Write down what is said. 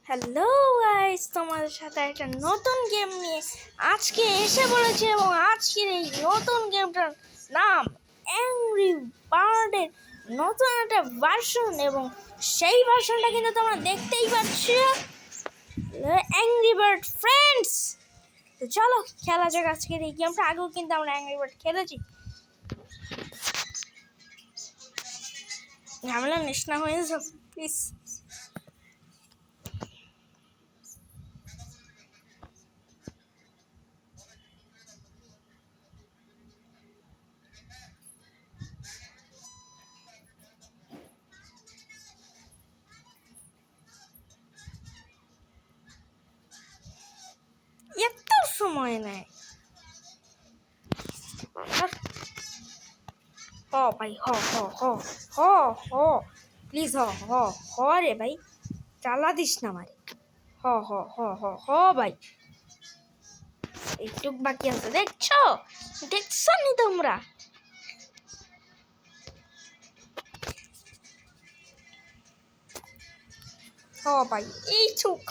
Hello guys, তোমাদের সাথে একটা নতুন গেম নিয়ে আজকে এসে পড়েছে এবং আজকের এই নতুন গেমটার নাম অ্যাংরি বার্ডের নতুন একটা ভার্সন এবং সেই ভার্সনটা কিন্তু তোমরা দেখতেই পাচ্ছ, অ্যাংরি বার্ড ফ্রেন্ডস। তো চলো খেলা যাক আজকের এই গেমটা। আগেও কিন্তু আমরা অ্যাংরি বার্ড খেলেছি। ঝামেলা নিস না হয়ে যাও প্লিজ। এত সময় নেয়। হ ভাই, হ হ হ হ হ প্লিজ, হ হ হ রে ভাই, চালা দিস না মারে। হ হ হ হ হ ভাই, এইটুক বাকি আছে। দেখছো দেখছো নি তোমরা? হ ভাই, এইটুক